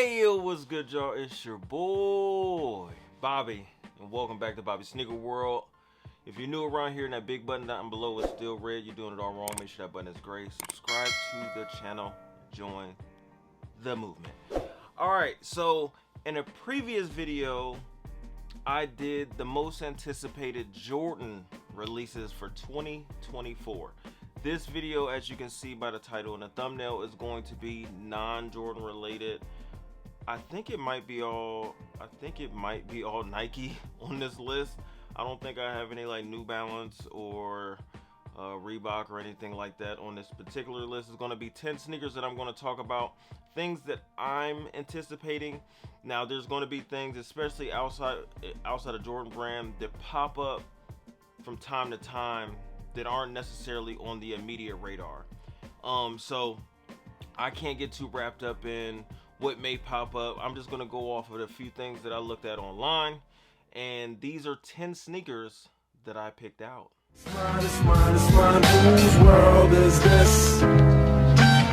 Hey, yo, what's good, y'all? It's your boy, Bobby, and welcome back to Bobby Sneaker World. If you're new around here and that big button down below is still red, you're doing it all wrong. Make sure that button is gray. Subscribe to the channel. Join the movement. Alright, so in a previous video, I did the most anticipated Jordan releases for 2024. This video, as you can see by the title and the thumbnail, is going to be non-Jordan related. I think it might be all Nike on this list. I don't think I have any like New Balance or Reebok or anything like that on this particular list. It's going to be 10 sneakers that I'm going to talk about, things that I'm anticipating. Now there's going to be things, especially outside of Jordan brand, that pop up from time to time that aren't necessarily on the immediate radar. So I can't get too wrapped up in what may pop up. I'm just gonna go off of a few things that I looked at online, and these are 10 sneakers that I picked out. It's mine, whose world is this?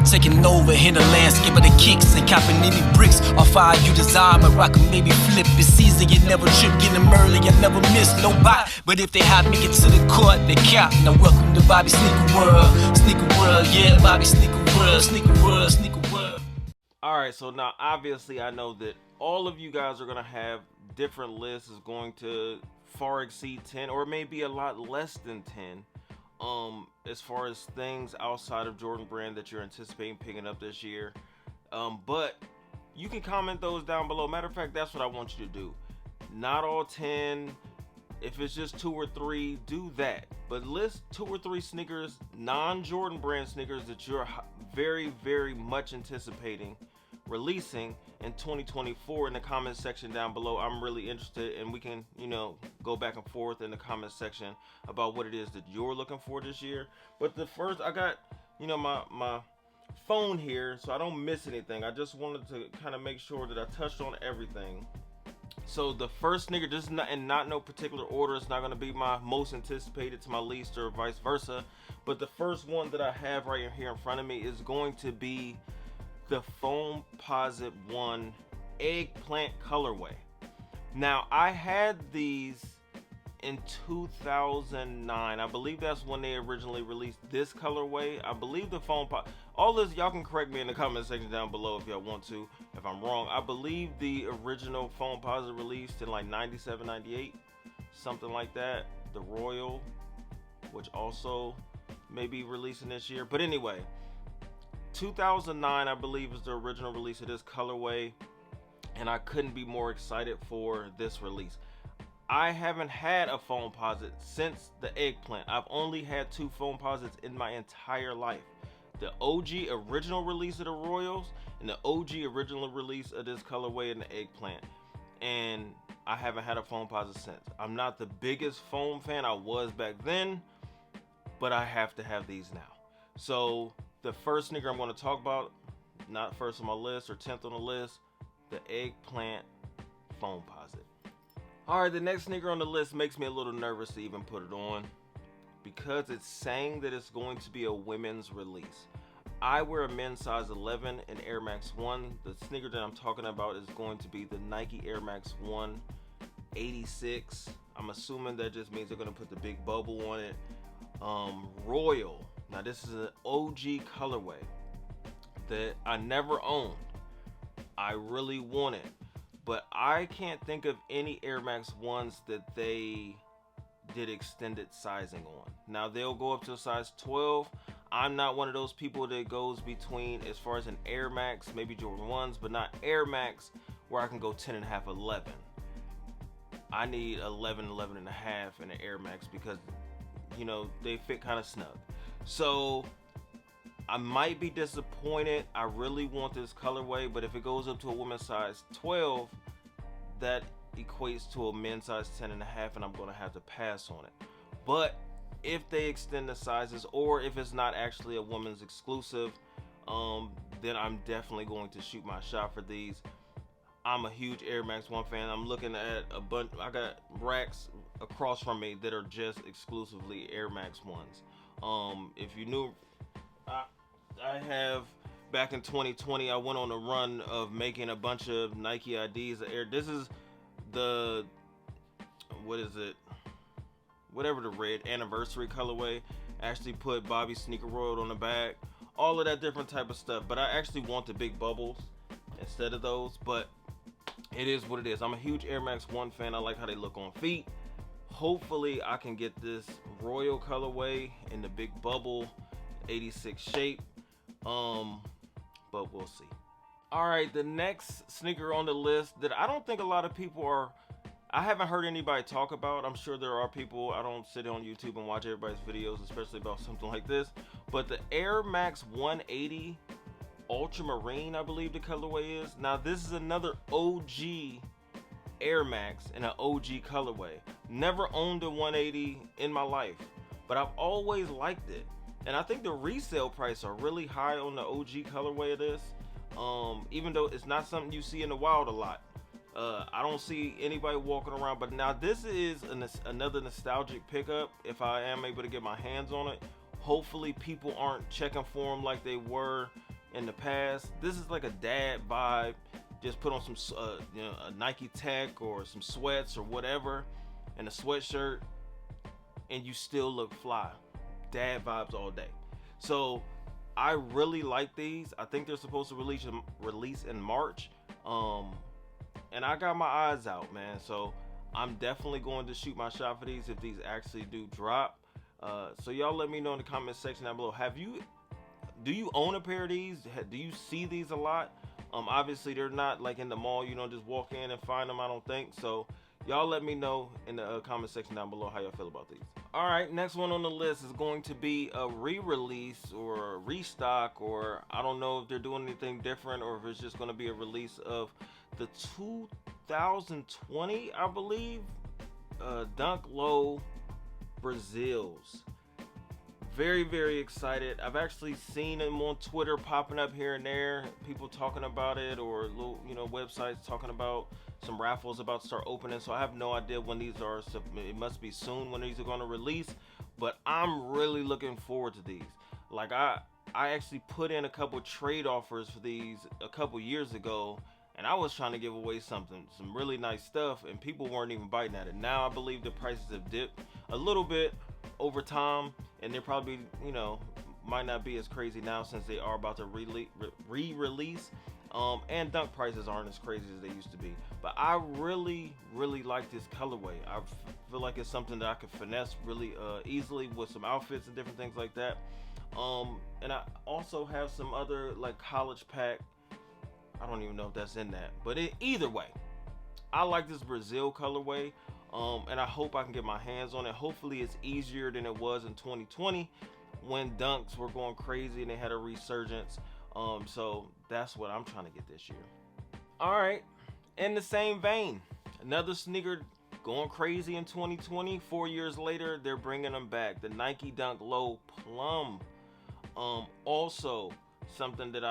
Taking over in the landscape of the kicks and copping any bricks or fire you desire, but rock and maybe flip. It's easy, you never trip, get them early, you never miss no bite. But if they hot, make it to the court, they count. Now welcome to Bobby Sneaker World. Sneaker World, yeah, Bobby Sneaker World, Sneaker World, Sneaker World. Alright, so now obviously I know that all of you guys are gonna have different lists. Is going to far exceed 10, or maybe a lot less than 10. As far as things outside of Jordan brand that you're anticipating picking up this year. But you can comment those down below. Matter of fact, that's what I want you to do. Not all 10. If it's just 2 or 3, do that. But list 2 or 3 sneakers, non-Jordan brand sneakers, that you're very, very much anticipating releasing in 2024 in the comment section down below. I'm really interested, and we can, go back and forth in the comment section about what it is that you're looking for this year. But the first, I got, my phone here, so I don't miss anything. I just wanted to kind of make sure that I touched on everything. So the first sneaker, just not no particular order. It's not going to be my most anticipated to my least, or vice versa. But the first one that I have right here in front of me is going to be the Foamposite One Eggplant colorway. Now I had these in 2009. I believe that's when they originally released this colorway. I believe the all this, y'all can correct me in the comment section down below if y'all want to, if I'm wrong. I believe the original Foamposite released in like 97, 98, something like that. The Royal, which also may be releasing this year. But anyway, 2009 I believe is the original release of this colorway, and I couldn't be more excited for this release. I haven't had a Foamposite since the Eggplant. I've only had 2 Foamposites in my entire life. The OG original release of the Royals and the OG original release of this colorway in the Eggplant. And I haven't had a Foamposite since. I'm not the biggest foam fan. I was back then, but I have to have these now. So the first sneaker I'm going to talk about, not first on my list or 10th on the list, the Eggplant Foamposite. Alright, the next sneaker on the list makes me a little nervous to even put it on, because it's saying that it's going to be a women's release. I wear a men's size 11 in Air Max 1. The sneaker that I'm talking about is going to be the Nike Air Max 1 86. I'm assuming that just means they're going to put the big bubble on it. Royal. Now this is an OG colorway that I never owned. I really wanted, but I can't think of any Air Max 1s that they did extended sizing on. Now they'll go up to a size 12. I'm not one of those people that goes between, as far as an Air Max, maybe Jordan 1s, but not Air Max where I can go 10 and a half, 11. I need 11, 11 and a half in an Air Max because, they fit kind of snug. So I might be disappointed. I really want this colorway, but if it goes up to a women's size 12, that equates to a men's size 10 and a half, and I'm going to have to pass on it. But if they extend the sizes, or if it's not actually a women's exclusive, then I'm definitely going to shoot my shot for these. I'm a huge Air Max 1 fan. I'm looking at a bunch. I got racks across from me that are just exclusively Air Max 1s. If you knew, I have back in 2020, I went on a run of making a bunch of Nike IDs. This is the, what is it? Whatever the red anniversary colorway. Actually put Bobby Sneaker World on the back. All of that different type of stuff. But I actually want the big bubbles instead of those. But it is what it is. I'm a huge Air Max 1 fan. I like how they look on feet. Hopefully I can get this royal colorway in the big bubble 86 shape. But we'll see. Alright, the next sneaker on the list that I don't think a lot of people are, I haven't heard anybody talk about. I'm sure there are people. I don't sit on YouTube and watch everybody's videos, especially about something like this. But the Air Max 180 Ultramarine, I believe the colorway is. Now this is another OG Air Max in an OG colorway. Never owned a 180 in my life, but I've always liked it. And I think the resale price are really high on the OG colorway of this. Even though it's not something you see in the wild a lot. I don't see anybody walking around, but now this is another nostalgic pickup if I am able to get my hands on it. Hopefully people aren't checking for them like they were in the past. This is like a dad vibe. Just put on some a Nike Tech or some sweats or whatever and a sweatshirt and you still look fly. Dad vibes all day. So I really like these. I think they're supposed to release in March. And I got my eyes out, man. So I'm definitely going to shoot my shot for these if these actually do drop. So y'all let me know in the comment section down below. Do you own a pair of these? Do you see these a lot? Obviously they're not like in the mall. You don't just walk in and find them, I don't think. So y'all let me know in the comment section down below how y'all feel about these. All right, next one on the list is going to be a re-release or a restock, or I don't know if they're doing anything different or if it's just going to be a release of the 2020, I believe, Dunk Low Brazils. Very, very excited. I've actually seen them on Twitter popping up here and there, people talking about it, or little, websites talking about some raffles about to start opening. So I have no idea when these are. So it must be soon when these are going to release. But I'm really looking forward to these. Like I actually put in a couple trade offers for these a couple years ago, and I was trying to give away some really nice stuff, and people weren't even biting at it. Now I believe the prices have dipped a little bit over time, and they're probably, might not be as crazy now since they are about to re-release. And dunk prices aren't as crazy as they used to be. But I really, really like this colorway. I feel like it's something that I could finesse really easily with some outfits and different things like that. And I also have some other like college pack. I don't even know if that's in that. But either way, I like this Brazil colorway. And I hope I can get my hands on it. Hopefully it's easier than it was in 2020 when dunks were going crazy and they had a resurgence. So that's what I'm trying to get this year. All right, in the same vein, another sneaker going crazy in 2020. 4 years later, they're bringing them back. The Nike Dunk Low Plum. Also something that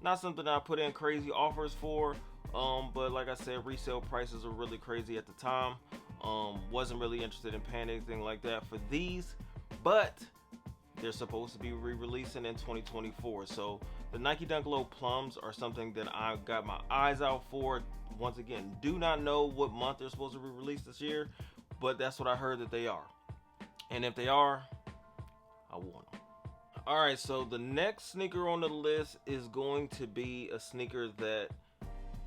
not something that I put in crazy offers for. But like I said, resale prices were really crazy at the time. Wasn't really interested in paying anything like that for these, but they're supposed to be re-releasing in 2024. So the Nike Dunk Low Plums are something that I got my eyes out for. Once again, do not know what month they're supposed to re-release this year, but that's what I heard that they are. And if they are, I want them. All right, so the next sneaker on the list is going to be a sneaker that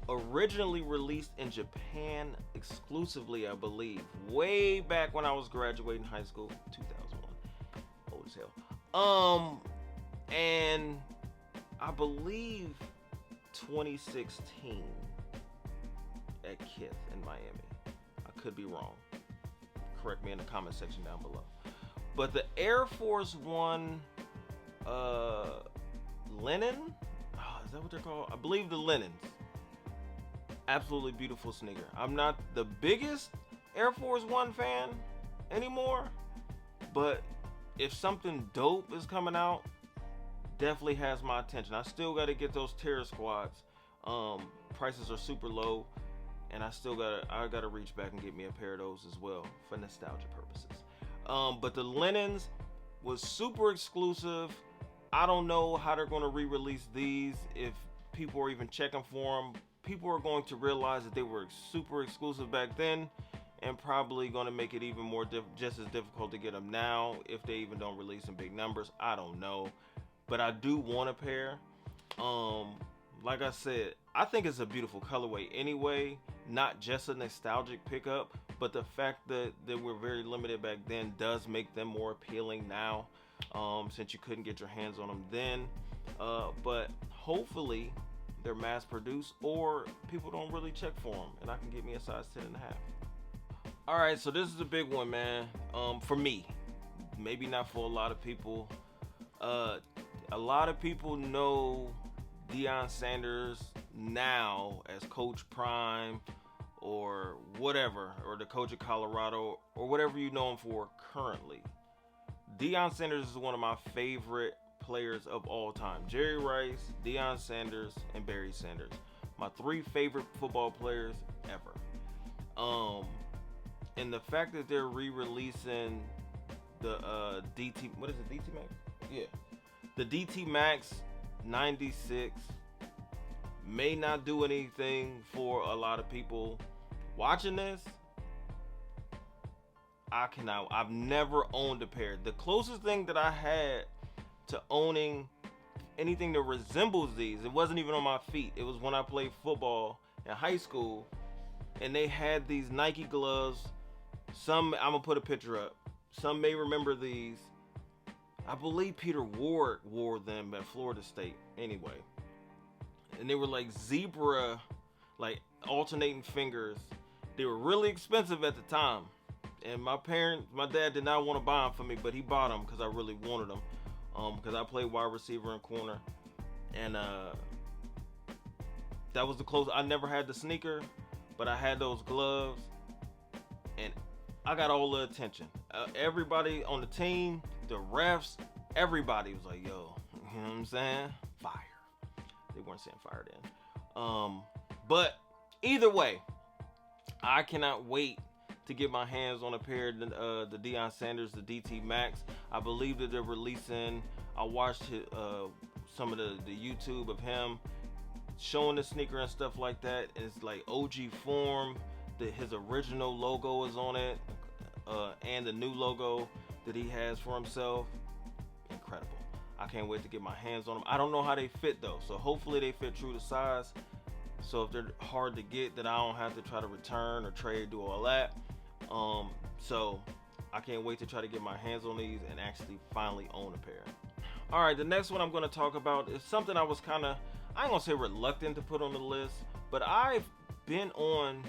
originally released in Japan exclusively, I believe, way back when I was graduating high school, 2001. Old as hell. And I believe 2016 at Kith in Miami. I could be wrong. Correct me in the comment section down below. But the Air Force One Lenen, is that what they're called? I believe the Lenens. Absolutely beautiful sneaker. I'm not the biggest Air Force One fan anymore, but if something dope is coming out, definitely has my attention. I still got to get those Terror Squads. Prices are super low, and I gotta reach back and get me a pair of those as well for nostalgia purposes. But the Lenens was super exclusive. I don't know how they're going to re-release these, if people are even checking for them. People are going to realize that they were super exclusive back then, and probably going to make it even more just as difficult to get them now if they even don't release in big numbers. I don't know, but I do want a pair. Like I said, I think it's a beautiful colorway anyway, not just a nostalgic pickup, but the fact that they were very limited back then does make them more appealing now, since you couldn't get your hands on them then. But hopefully they're mass produced, or people don't really check for them and I can get me a size 10 and a half. All right, so this is a big one, man. For me, maybe not for a lot of people. A lot of people know Deion Sanders now as Coach Prime or whatever, or the coach of Colorado, or whatever you know him for currently. Deion Sanders is one of my favorite players of all time. Jerry Rice, Deion Sanders, and Barry Sanders. My 3 favorite football players ever. And the fact that they're re-releasing the DT, what is it, DT Max? Yeah. The DT Max 96 may not do anything for a lot of people watching this. I've never owned a pair. The closest thing that I had to owning anything that resembles these, it wasn't even on my feet. It was when I played football in high school, and they had these Nike gloves. Some, I'm gonna put a picture up. Some may remember these. I believe Peter Ward wore them at Florida State anyway. And they were like zebra, like alternating fingers. They were really expensive at the time. And my dad did not want to buy them for me, but he bought them because I really wanted them. Because I played wide receiver and corner. And that was the closest. I never had the sneaker, but I had those gloves. And I got all the attention. Everybody on the team, the refs, everybody was like, yo, you know what I'm saying? Fire. They weren't saying fire then. But either way, I cannot wait to get my hands on a pair of the Deion Sanders, the DT Max. I believe that they're releasing, I watched some of the YouTube of him showing the sneaker and stuff like that. It's like OG form. His original logo is on it, and the new logo that he has for himself. Incredible. I can't wait to get my hands on them. I don't know how they fit though, so hopefully they fit true to size. So if they're hard to get, then I don't have to try to return or trade, do all that. So I can't wait to try to get my hands on these and actually finally own a pair. All right, the next one I'm going to talk about is something I was kind of, I ain't gonna say reluctant to put on the list, but I've been on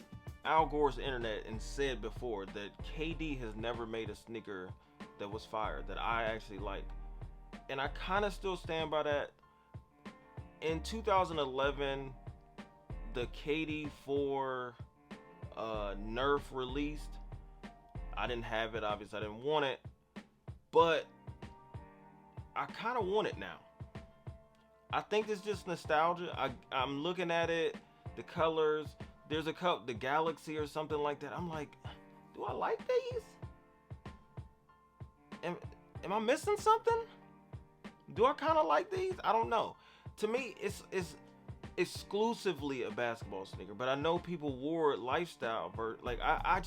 Al Gore's internet and said before that KD has never made a sneaker that was fire, that I actually liked. And I kind of still stand by that. In 2011, the KD 4 Nerf released. I didn't have it, obviously I didn't want it, but I kind of want it now. I think it's just nostalgia. I'm looking at it, the colors. There's a cup, the Galaxy or something like that. I'm like, do I like these? Am I missing something? Do I kind of like these? I don't know. To me, it's exclusively a basketball sneaker, but I know people wore it lifestyle. Like I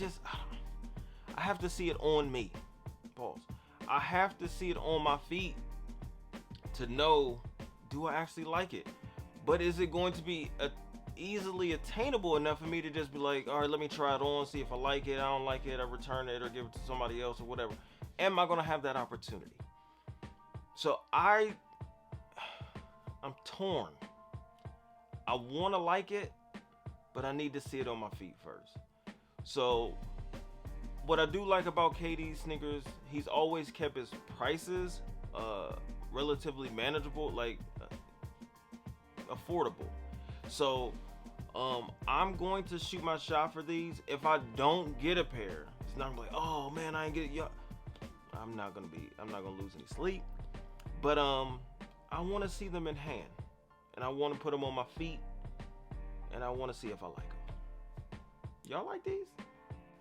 have to see it on me. Pause. I have to see it on my feet to know, do I actually like it? But is it going to be easily attainable enough for me to just be like, all right, let me try it on, see if I like it. I don't like it, I return it or give it to somebody else or whatever. Am I going to have that opportunity? So I'm torn. I want to like it, but I need to see it on my feet first. So what I do like about KD's sneakers, he's always kept his prices relatively manageable, like affordable. So I'm going to shoot my shot for these. If I don't get a pair, it's not like, oh man, I ain't get it. I'm not gonna lose any sleep. But I want to see them in hand, and I want to put them on my feet, and I want to see if I like them. Y'all like these?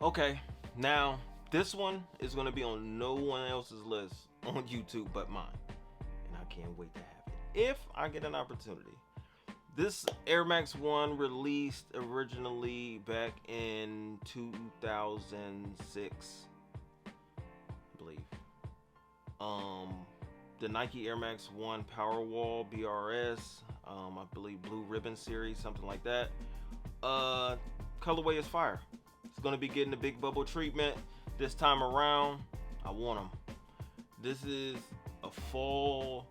Okay, now this one is gonna be on no one else's list on YouTube but mine, and I can't wait to have it if I get an opportunity. This Air Max 1 released originally back in 2006, I believe. The Nike Air Max One Powerwall BRS, I believe Blue Ribbon series, something like that. Colorway is fire. It's gonna be getting the big bubble treatment this time around. I want them. This is a fall,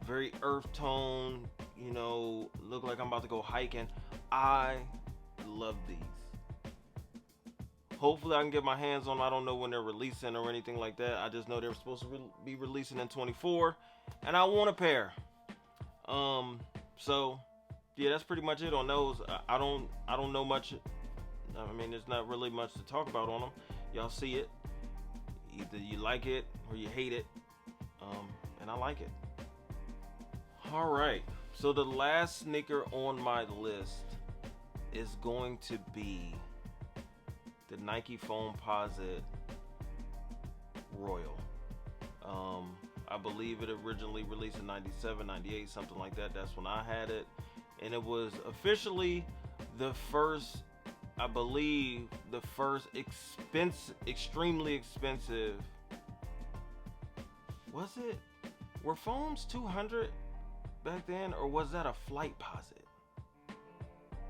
very earth tone, you know, look like I'm about to go hiking. I love these. Hopefully I can get my hands on them. I don't know when they're releasing or anything like that. I just know they're supposed to be releasing in 24, and I want a pair. So yeah, that's pretty much it on those. I don't know much. I mean, there's not really much to talk about on them. Y'all see it. Either you like it or you hate it. And I like it. All right. So the last sneaker on my list is going to be the Nike Foamposite Royal. I believe it originally released in 97, 98, something like that. That's when I had it. And it was officially the first, I believe, the first extremely expensive. Was it? Were foams 200 back then, or was that a flight posit?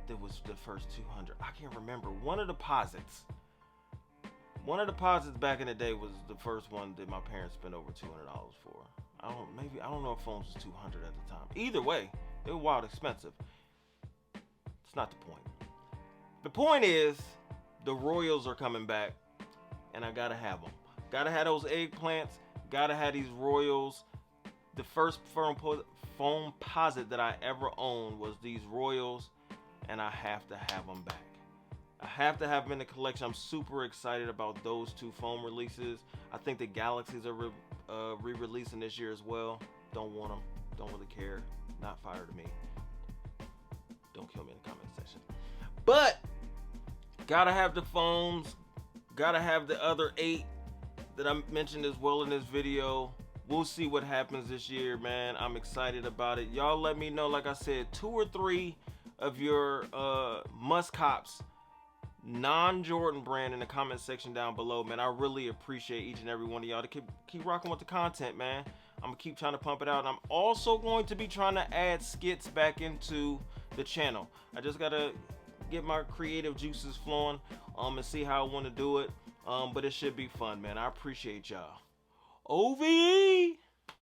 That was the first 200. I can't remember. One of the posits back in the day was the first one that my parents spent over $200 for. I don't know if foams was 200 at the time. Either way, they were wild expensive. It's not the point. The point is, the Royals are coming back, and I gotta have them. Gotta have those eggplants. Gotta have these Royals. The first Foamposite that I ever owned was these Royals, and I have to have them back. I have to have them in the collection. I'm super excited about those two foam releases. I think the Galaxies are re-releasing this year as well. Don't want them. Don't really care. Not fire to me. Don't kill me in the comment section. But gotta have the foams. Gotta have the other 8 that I mentioned as well in this video. We'll see what happens this year, man. I'm excited about it. Y'all let me know, like I said, 2 or 3 of your must cops, non-Jordan brand, in the comment section down below, man. I really appreciate each and every one of y'all to keep rocking with the content, man. I'm gonna keep trying to pump it out, and I'm also going to be trying to add skits back into the channel. I just gotta get my creative juices flowing and see how I want to do it. But it should be fun, man. I appreciate y'all. OVE!